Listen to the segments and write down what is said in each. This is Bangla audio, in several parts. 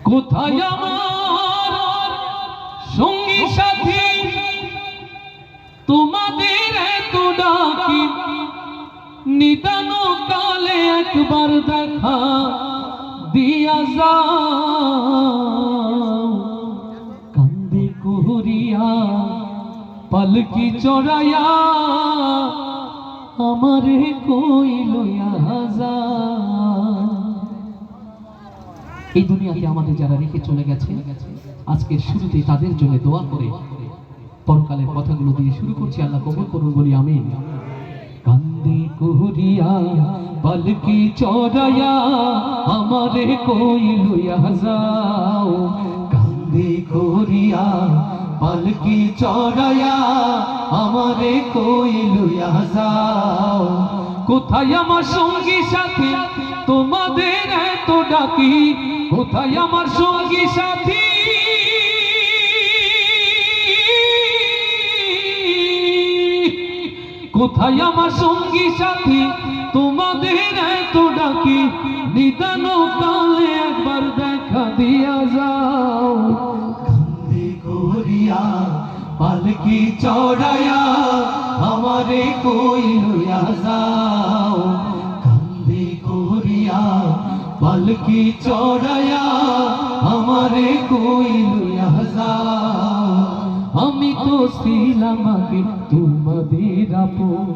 কোথায় আমার সঙ্গী সাথী তোমাদের এত ডাকি নিদান কালে একবার দেখা দিয়া যাও কান্দে কুহুরিয়া পালকি চড়াইয়া আমারে কই লইয়া যাও। এই দুনিয়াতে আমাদের যারা রেখে চলে গেছে আজকের শুরুতে তাদের জন্য দোয়া করে পরকালের কথাগুলো দিয়ে শুরু করছি। আল্লাহ কবুল করুন, বলি আমিন। কান্দে কুহুরিয়া পালকি চড়াইয়া আমারে কই লইয়া যাও কান্দে কুহুরিয়া পালকি চড়াইয়া আমারে কই লইয়া যাও। কোথায় আমার সঙ্গী সাথী তোমাদের এত ডাকি কোথায় আমার সঙ্গী সাথী কোথায় আমার সঙ্গী সাথী তোমাদের এত ডাকি নিদান কালে একবার দেখা দিয়া যাও কান্দে কুহুরিয়া পালকি চড়াইয়া আমারে কই লইয়া যাও কান্দে কুহুরিয়া পালকি চড়াইয়া আমারে কই লইয়া যাও। আমি তো ছিলাম আগে তোমাদের আপন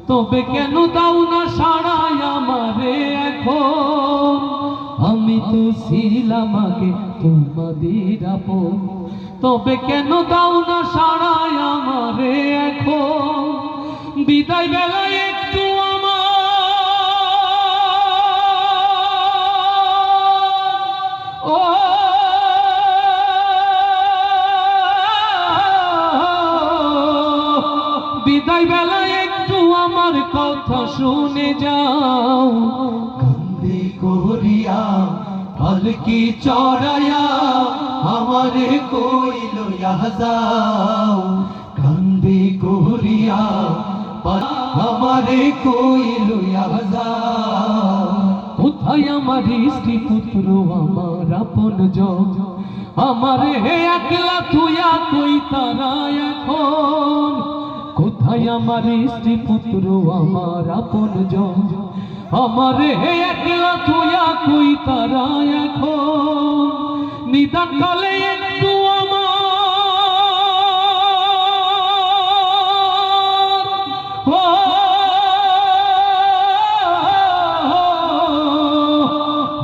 তবে কেন দাও না সাড়াই আমারে এখন। আমি তো ছিলাম আগে তোমাদের আপন তবে কেন দাও না সাড়াই আমারে এখন। বিদায় বেলায় একটু বিদায় বেলায় একটু আমার কথা শুনে যাও কান্দে কুহুরিয়া পালকি চড়াইয়া আমারে কই লইয়া যাও কান্দে কুহুরিয়া আমারে কই লইয়া যাও। কোথায় আমার স্ত্রী পুত্র আমার আপনজন আমারে একলা থুইয়া কই তারা এখন। কোথায় আমার স্ত্রী পুত্র আমার আপনজন আমারে একলা থুইয়া কই তারা এখন। নিদান কালে একটু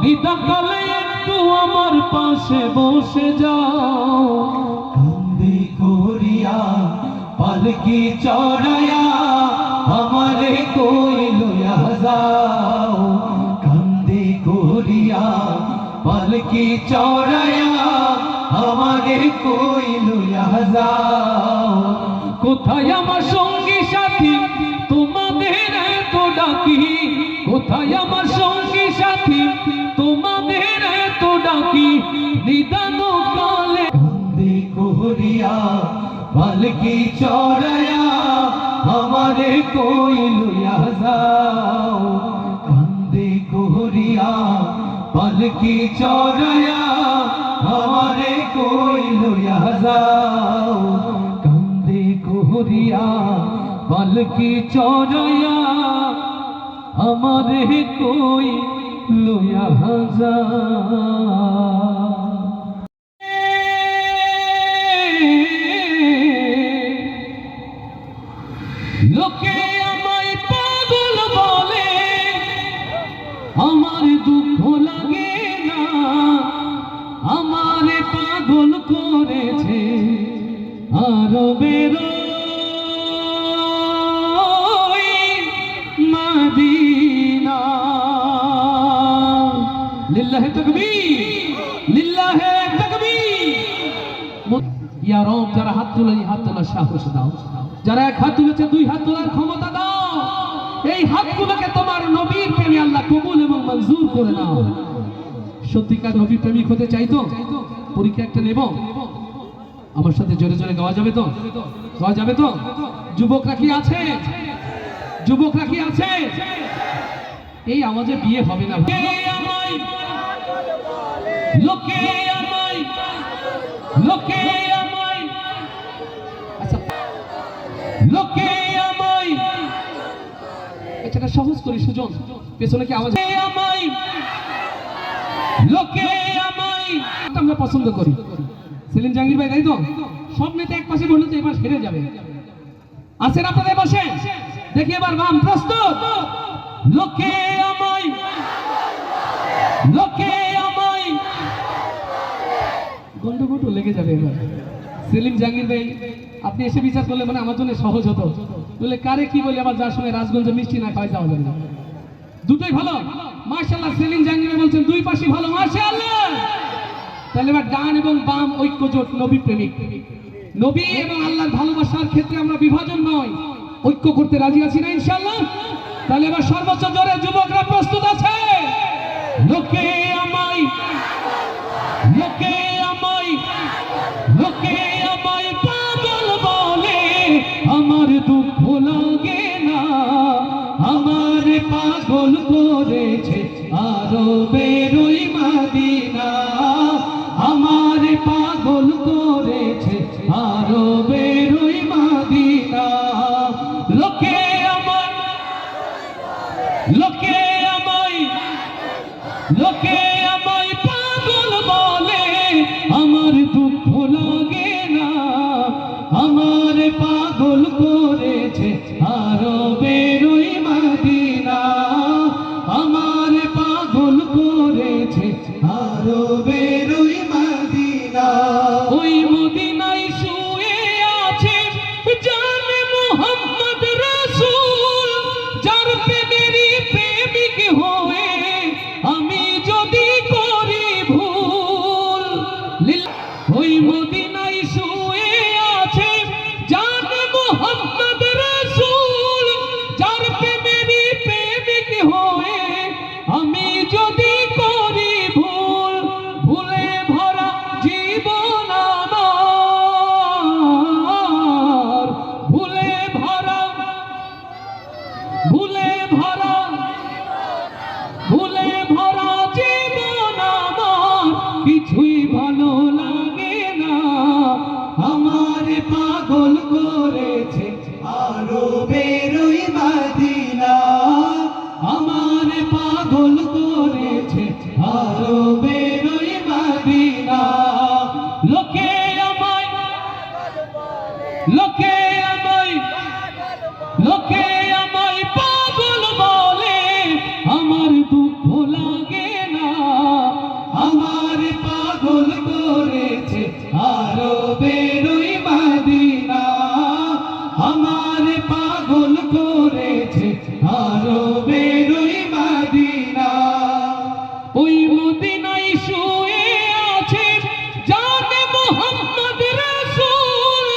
নিদান কালে একটু আমার পাশে বসে যাও কান্দে কুহুরিয়া পালকি চড়াইয়া আমারে কই লইয়া যাও কান্দে কুহুরিয়া পালকি চড়াইয়া আমারে কই লইয়া যাও। কোথায় আমার সঙ্গী সাথী তোমাদের এত ডাকি কোথায় আমার সঙ্গী সাথী তোমাদের এত ডাকি নিদান কালে কান্দে কুহুরিয়া পালকি চড়াইয়া আমারে কই লইয়া যাও কান্দে কুহুরিয়া পালকি চড়াইয়া আমারে কই লইয়া যাও কান্দে কুহুরিয়া পালকি চড়াইয়া আমারে কই লইয়া যাও। লোকে আমায় পাগল বলে আমার দুঃখ লাগে না আমারে পাগল করেছে আরবের মদিনা। লিল্লাহি তাকবীর লিল্লাহি তাকবীর। ইয়া রব যারা হাত তুলে হাত তোলার সাহস দাও যারা এক হাত তুলেছে দুই হাত তোলার ক্ষমতা দাও এই হাতগুলোকে তোমার নবীর প্রেমে আল্লাহ কবুল এবং মঞ্জুর করে নাও। সত্যিকার নবী প্রেমিক হতে চাইতো পরীক্ষা একটা নেব আমার সাথে জোরে জোরে গাওয়া যাবে তো গাওয়া যাবে তো। যুবকরা কি আছে যুবকরা কি আছে এই আওয়াজে বিয়ে হবে না। লোকে আমায় লোকে আমায় আচ্ছা লোকে আমায় এটা সহজ করি সুজন পেছনে কি আওয়াজ আমায় লোকে আমায় আমরা পছন্দ করি সেলিম জাহাঙ্গীর ভাই তাই তো সব নেতা এক পাশে বললে তো এবার হেরে যাবে আছেন আপনাদের পাশে দেখি এবার বাম প্রস্তুত লোকে আমায় লোকে আমায় গন্ডগোল লেগে যাবে এবার সেলিম জাহাঙ্গীর ভাই আপনি এসে বিচার করলে মানে আমার জন্য সহজ হতো বলে কারে কি বলি আবার যার সঙ্গে রাজগঞ্জ মিষ্টি না খাওয়া যাওয়া যাবে না দুটোই ভালো মাশাআল্লাহ সেলিম জাহাঙ্গীর ভাই বলছেন দুই পাশই ভালো মাশাআল্লাহ তাহলে এবার ডান এবং বাম ঐক্য জোট নবী প্রেমিক নবী এবং আল্লাহর ভালোবাসার ক্ষেত্রে আমরা বিভাজন নয় ঐক্য করতে রাজি আছি না ইনশাআল্লাহ তাহলে এবার সর্বোচ্চ জোরে যুবকরা প্রস্তুত আছে লোকে আমায় লোকে আমায় লোকে আমায় পাগল বলে আমার দুঃখ লাগে না আমার পাগল করেছে আরবের ওই মদিনা আমার পাগল করেছে আরবের ওই মদিনা লোকে আমায় লোকে আমায় লোকে আমায় পাগল বলে আমার দুঃখ লাগে না আমার পাগল করেছে আরবের ওই মদিনা আমার পাগল করেছে আরবের ওই মদিনা ওই মদিনায় শুয়ে আছে জানে মুহাম্মদ রাসূল যার প্রেমেরই প্রেমিক হয়ে আমি যদি করি ভুল ওই মদিনায় শুয়ে আছে জানে মুহাম্মদ রাসূল যার প্রেমেরই প্রেমিক হয়ে আমি যদি করি ভুল ভুলে ভরা জীবন আমার ভুলে ভরা ভুলে ভরা ভুলে ভরা জীবন আমার কিছুই ভালো লাগে না আমার পাগল করেছে আরবের ওই মদিনা আমার পাগল করেছে আরবের ওই মদিনা লোকে আমায় লোকে আমায় লোকে আমায় পাগল বলে আমার দুঃখ লাগে না আমার পাগল করেছে আরবের ওই মদিনা আমার পাগল করেছে আরবের ওই মদিনা ওই মদিনায় শুয়ে আছে জানে মুহাম্মদ রাসূল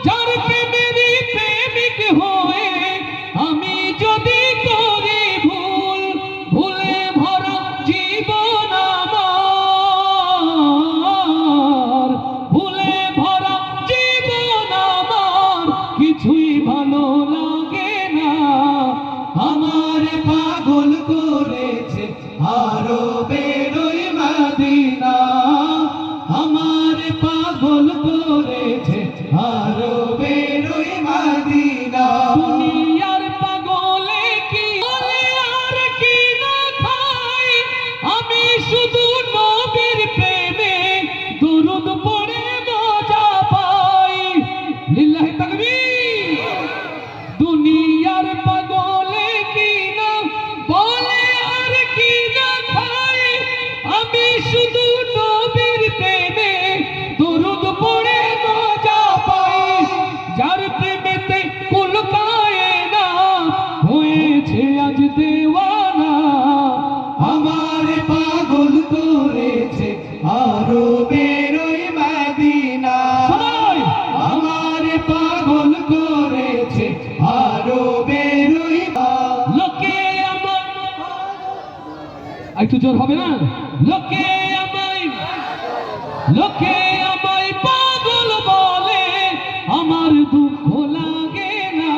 যার প্রেমেরই প্রেমিক হয়ে আমি যদি করি ভুল ভুলে ভরা জীবন আমার ভুলে ভরা জীবন আমার কিছুই ভালো লাগে না আমার পাগল করেছে আরবের ওই মদিনা আমার পাগল করেছে আরবের ওই মদিনা দুনিয়ার পাগলে কি বলে আর কি না খাই আমি শুধু নবীর প্রেমে দরুদ পড়ে মজা পাই লিল্লাহি তাকবীর দুনিয়ার পাগলে কি না বলে আর কি না খাই আমি শুধু নবীর প্রেমে দরুদ পড়ে মজা পাই যার প্রেমেতে কুলকায় না হয়েছে আজ দেওয়ানা আমার পাগল করেছে আরবের ওই মদিনা আমার পাগল করেছে আরবের ওই লোকে আমার একটু জোর হবে না লোকে আমায় লোকে আমায় পাগল বলে আমার দুঃখ লাগে না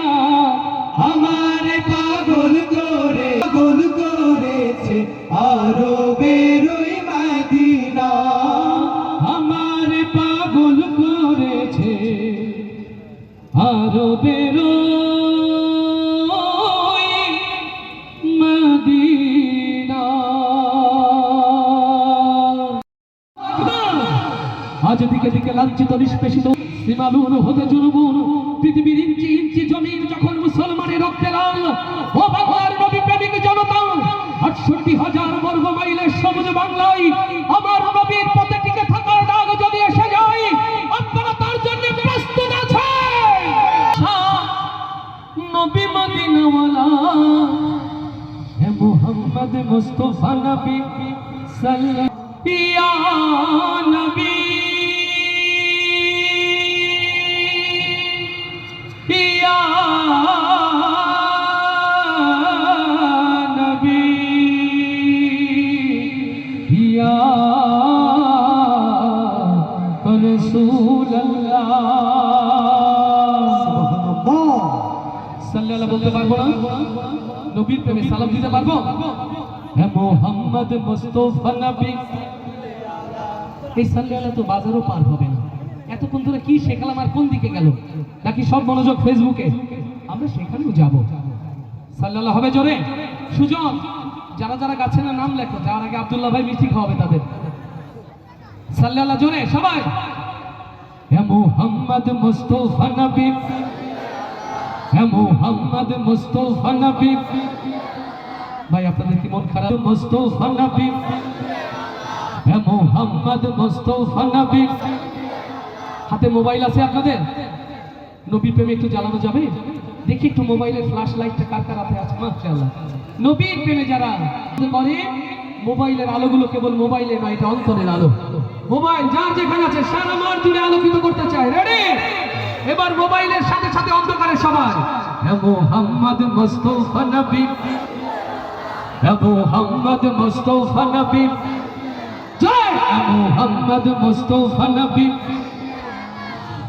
আমার পাগল করেছে আরবের ওই মদিনা আরবের মদিনা। আজ দিকে দিকে লাঞ্ছিত নিষ্পেষিত সীমালুন হতে জুলুমুন পৃথিবীর ইঞ্চি ইঞ্চি জমিন যখন মুসলমানের রক্তে লাল, ও বাংলার নবী প্রেমিক জনতা, ৬৮,০০০ বর্গ মাইলের সবুজ বাংলায় আমার নবীর পথে টিকে থাকার ডাক যদি এসে যায়, আপনারা তার জন্য প্রস্তুত আছেন? নবী মদিনাওয়ালা হে মুহাম্মদ মুস্তাফা নবী সাল্লাল্লাহু ইয়া নবী ইয়া নবী ইয়া রাসূলুল্লাহ সুবহানাল্লাহ সাল্লাল্লাহু বলতে পারবো না? নবীর প্রেমে সালাম দিতে পারবো? হে মুহাম্মদ মুস্তাফা নবী। এই সাল্লাল্লাহ তো বাজারও পার হবে না। এতক্ষণ ধরে কি শেখালাম আর কোন দিকে গেল? নাকি সব মনোযোগ ফেসবুকে? আমরা সেখানেও যাব। সাল্লাল্লাহ হবে জোরে। সুজন, যারা যারা গাছে না নাম লেখো, যার আগে আব্দুল্লাহ ভাই মিষ্টি খাওয়াবে তাদের। সাল্লাল্লাহ জোরে সবাই। হে মুহাম্মদ মুস্তাফা নবী, হে মুহাম্মদ মুস্তাফা নবী। ভাই আপনাদের কি মন খারাপ? মুস্তাফা নবী, হে মুহাম্মদ মুস্তাফা নবী। হাতে মোবাইল আছে আপনাদের? নবীর প্রেমে একটু জ্বালানো যাবে? দেখি একটু মোবাইলের ফ্ল্যাশ লাইটটা কার কার হাতে আছে? মাশাআল্লাহ। নবীর প্রেমে যারা করে, মোবাইলের আলোগুলো কেবল মোবাইলে নয়, এটা অন্তরের আলো। মোবাইল যার যেখানে আছে সারা মাঠ জুড়ে আলোকিত করতে চায়। রেডি? এবার মোবাইলের সাথে সাথে অন্ধকারে সবাই হে মুহাম্মদ মুস্তাফা নবী, হে মুহাম্মদ মুস্তাফা নবী, জয় হে মুহাম্মদ মুস্তাফা নবী।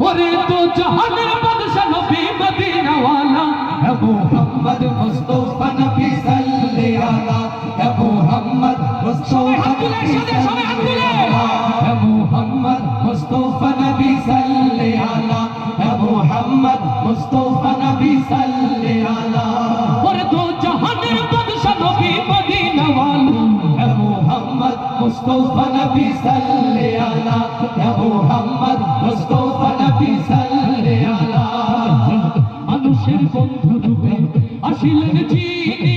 ওরে তো জাহানের বাদশা নবী মদিনা ওয়ালা, হে মুহাম্মদ মুস্তাফা নবী সাল্লাল্লাহু আলা, হে মুহাম্মদ মুস্তাফা নবী সাল্লাল্লাহু আলা, হে মুহাম্মদ মুস্তাফা নবী সাল্লাল্লাহু আলা, হে মুহাম্মদ মুস্তাফা নবী সাল্লাল্লাহু আলা। ওরে তো জাহানের বাদশা নবী মদিনা ওয়ালা, হে মুহাম্মদ মুস্তাফা নবী সাল্লাল্লাহু আলা, হে মুহাম্মদ মুস্তাফা নবী সাল্লাল্লাহু আলা। মানুষের বন্ধু রূপে আসিলেন যিনি,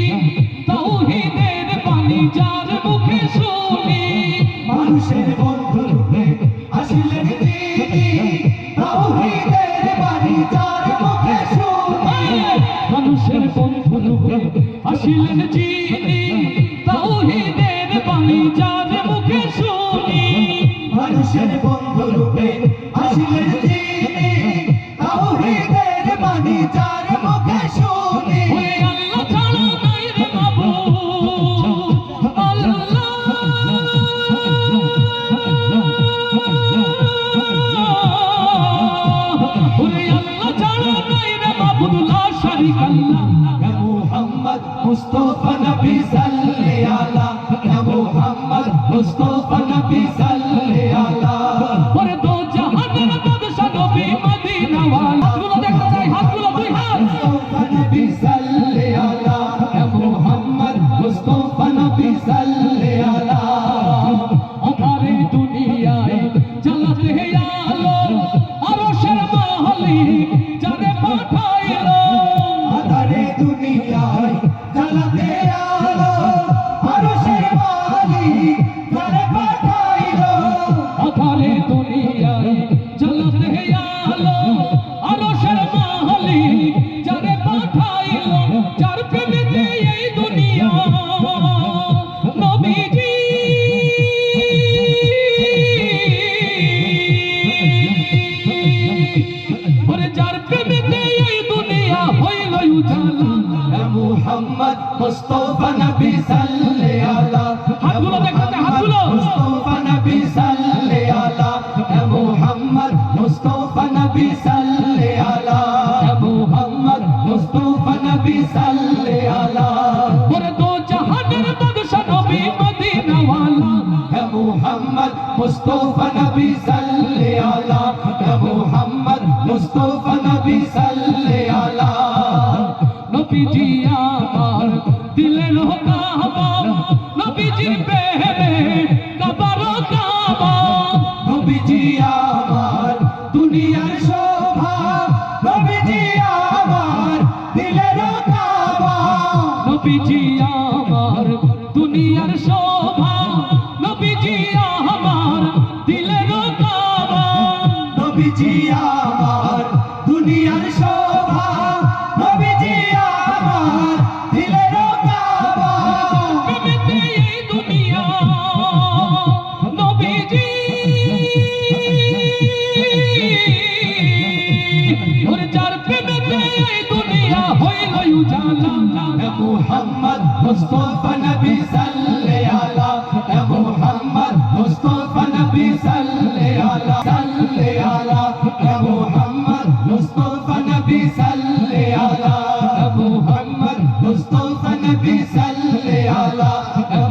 তাওহীদের বাণী যার মুখে শুনি। মানুষের বন্ধু রূপে আসিলেন যিনি, তাওহীদের বাণী যার মুখে শুনি। মানুষের বন্ধু রূপে আসিলেন যিনি, তাওহীদের বাণী যার মুখে শুনি। মানুষের বন্ধু রূপে আসিলেন যিনি, তাওহীদের বাণী যার মুখে শুনি। ওরে আল্লাহ ছাড়া নাই রে মাবুদ, আল্লাহ ওরে আল্লাহ ছাড়া নাই রে মাবুদ, লা শারীকা লাহ। হে মুহাম্মদ মুস্তাফা নবী সাল্লাল্লাহু আলা, হে মুহাম্মদ মুস্তাফা নবী সাল্লাল্লাহু আলা। ওরে দো জাহানের বাদশা নবী মদিনা ওয়ালা। হাতগুলো দেখতে চাই, হাতগুলো দুই হাত। মুস্তাফা নবী সাল্লাল্লাহু আলা, হে মুহাম্মদ মুস্তাফা নবী সাল্লাল্লাহু আলা। আধারে দুনিয়ায় জ্বালাতে আলো, আরশের মালিক যারে পাঠাইলো। আধারে দুনিয়ায় জ্বালাতে আলো, আরশের মালিক যারে পাঠাইলো। আধারে দুনিয়ায় জ্বালাতে আলো, আরশের মালিক যারে পাঠাইলো। যার প্রেমেতে এই দুনিয়া নবীজি ওরে যার প্রেমেতে এই দুনিয়া হইল উজালা। হে মুহাম্মদ মুস্তাফা নবী সাল্লাল্লাহু আলা। হাতগুলো দেখাতে, হাতগুলো। মুস্তাফা নবী সাল্লাল্লাহু আলা, হে মুহাম্মদ মুস্তাফা নবী সাল্লাল্লাহু আলা, হে মুহাম্মদ মুস্তাফা নবী সাল্লাল্লাহু আলা। ওরে দো জাহানের বাদশা নবী মদিনা ওয়ালা, হে মুহাম্মদ মুস্তাফা নবী সাল্লাল্লাহু আলা, হে মুহাম্মদ মুস্তাফা নবী সাল্লাল্লাহু নবীজি আমার দিলের কাবা নবীজির প্রেমে কাবার কাবা নবীজি আমার দুনিয়ার শোভা নবীজি আমার দিলের কাবা নবীজি আমার দুনিয়ার শোভা নবীজি আমার দিলের কাবা নবীজি আমার দুনিয়ার শোভা নবীজি আমার দিলের কাবা প্রেমেতে এই দুনিয়া নবীজি ওরে যার প্রেমেতে এই দুনিয়া হইল উজালা মুহাম্মদ মুস্তাফা নবী সাল্লাল্লাহু আলা মুহাম্মদ মুস্তাফা নবী সাল্লাল্লাহু আলা মুহাম্মদ মুস্তাফা নবী সাল্লাল্লাহু আলা মুহাম্মদ মুস্তাফা নবী সাল্লাল্লাহু আলা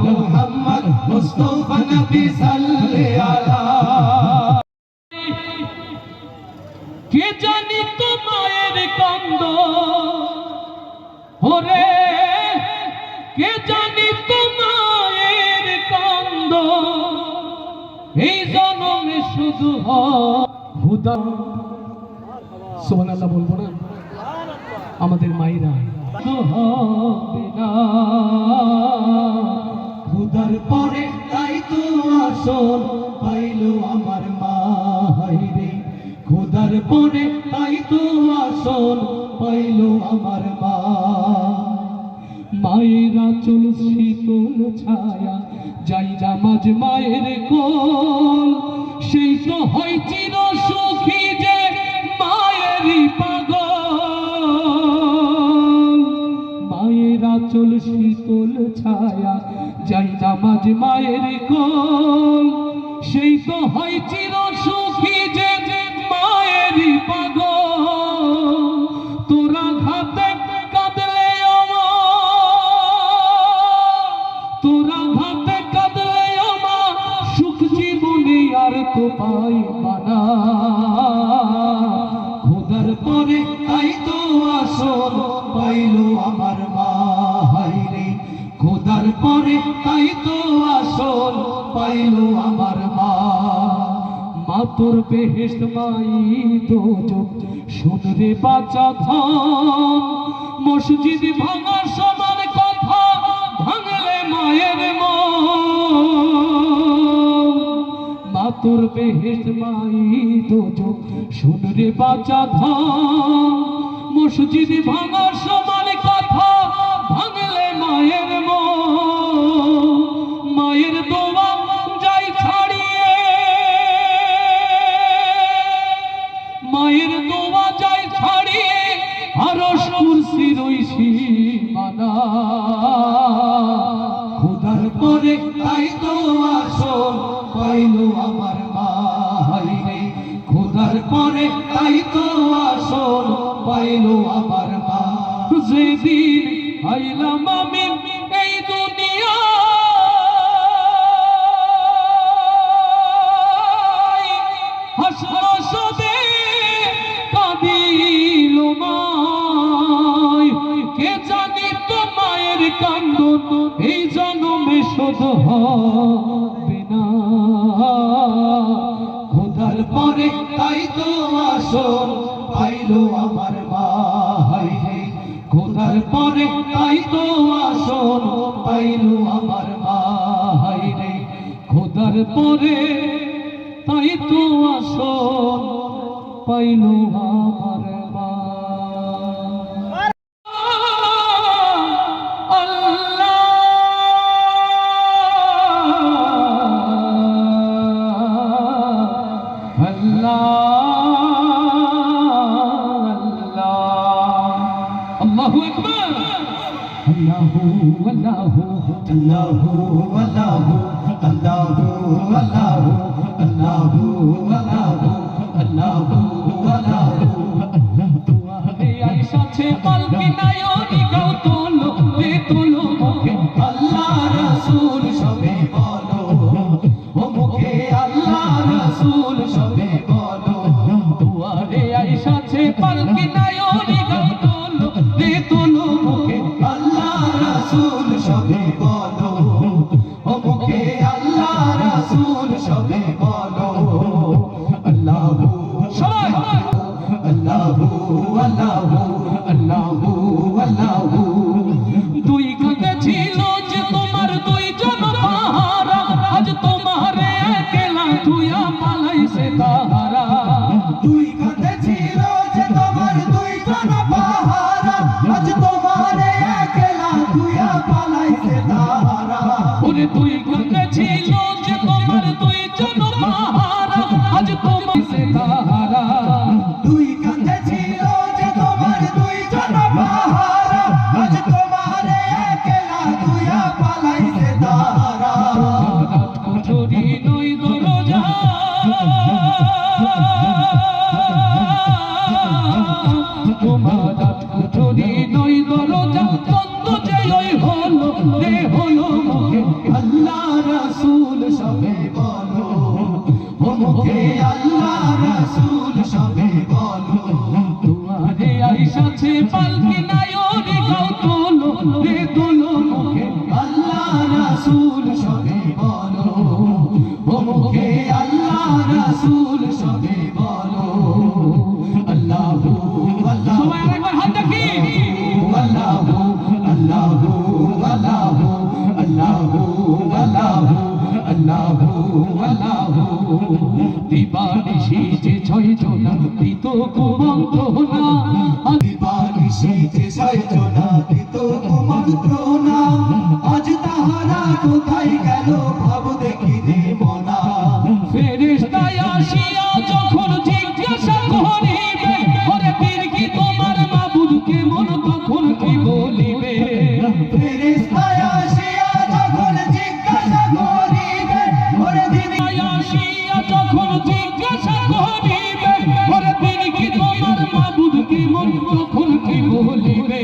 মুহাম্মদ মুস্তাফা নবী সাল্লাল্লাহু আলা কে জানি তো মায়ের কান্দ ওরে কে জানি তো মায়ের কান্দ এই জন্মে শুধু হুদা সুবহানাল্লাহ বলবো না আমাদের মায়েরা হবে না খুদার পরে তাই তো আসল পাইলো আমার মাই রে খুদার পরে তাই তো আসল পাইলো আমার মা মায়েরা চল শীতল ছায়া যাই নামাজ মায়ের কোল সেই তো হয় চির সুখী যে মায়েরই পাগল মায়েরা চল শীতল ছায়া যাই নামাজ মায়ের কোল সেই তো হয় চির সুখী যে মায়েরই পাগল তোরা ঘাতে কাঁদলে তোরা ঘাতে কাঁদলে আমার সুখ জীবনে আর তো পাই মানা খুদার পরে তাই তো আসল পাইলো আমার মা হাই রে খুদার পরে তাই তো আসল পাইলো আমার মা মা তোর বেহেশত মাই দোজক শুন রে বাঁচা ধন মসজিদ ভাঙা সমান কথা ভাঙলে মায়ের মা তোর বেহেশত মাই দোজক শুন রে বাঁচা ধন মসজিদ ভাঙা সমান কথা ভাঙলে মায়ের মায়ের দোয়া যাই ছাড়িয়ে মায়ের দোয়া যাই ছাড়িয়ে আরশ কুরসির ওই সীমানা খুদার পরে তাই তো আসল পাইলো আমার মা হাই রে খুদার পরে তাই তো আসল পাইলো আমার মা যেদিন আইলাম আমি এই দুনিয়া হাসর সবে কাঁদিল মায় কে জানি তো মায়ের কান্দন এই জন্মে শোধ হবে না খুদার পরে তাই তো আসল পাইলো আমার মা হাই রে খুদার পরে তাই তো আসল পাইলো আমার মা হাই রে খোদার পরে তাই তো আসল পাইল আমার মা আল্লাহ আল্লাহু আকবার আল্লাহু আল্লাহু আল্লাহু আল্লাহু আল্লাহু আল্লাহু আল্লাহু আল্লাহু আল্লাহু আল্লাহু আইসাছে পালকি নায়নি গাও তোলো রে তোলো মুখে আল্লাহ রাসূল সবে বলো ও মুখে আল্লাহ রাসূল সবে বলো দুয়ারে আইসাছে পালকি নায়নি গাও তোলো রে তোলো সবে বলো ও মুখে আল্লাহ রাসূল সবে বলো দুয়ারে আইসাছে পালকি নায়রে গাও তোলো রে তোলো মুখে আল্লাহ রাসূল সবে বলো ও মুখে আল্লাহ রাসূল সবে বলো আল্লাহু আল্লাহ সবাই আরেকবার হাত দেখি আল্লাহু আল্লাহু আল্লাহু আল্লাহু আল্লাহু আল্লাহু আল্লাহু দিবানিশি যে ছয় জনা দিত কুমন্ত্রণা দিবানিশি যে ছয়জনা দিত কুমন্ত্রণা আজ তাহারা কোথায় গেল ভাব দেখি রে মনা ফেরেশতায় আসিয়া যখন জিজ্ঞাসা করিবে ওরে পীর কি তোমার মাবুদ কেমন তখন কি বলিবে ফেরেশতায় আসিয়া যখন জিজ্ঞাসা করিবে ওরে দিদি আসিয়া যখন জিজ্ঞাসা করিবে ওরে পীর কি তোমার মাবুদ কেমন তখন কি বলিবে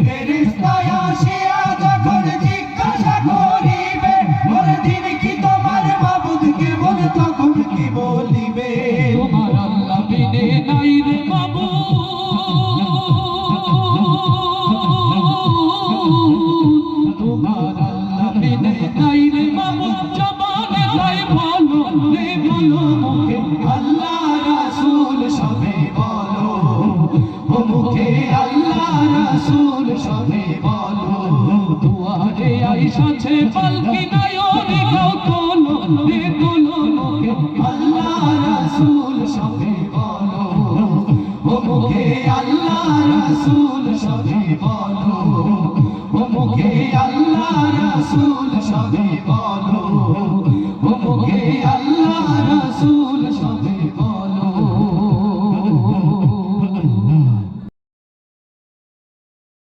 ফেরেশতায় আসিয়া যখন জিজ্ঞাসা করিবে ওরে দিদি কি তোমার মাবুদ কেমন তখন কি বলিবে তোমার আল্লাহ বিনে নাই রে বাবু তোমার আল্লাহ বিনে নাই রে বাবু জবানে তাই বলো রে বলো মুখে আল্লাহ রাসূল সবে বলো ও মুখে আল্লাহ রাসূল সবে বলো দুয়ারে আইসাছে পালকি নায়রে গাও তোলো রে তোলো মুখে আল্লাহ রাসূল সবে বলো ও মুখে আল্লাহ রাসূল সবে বলো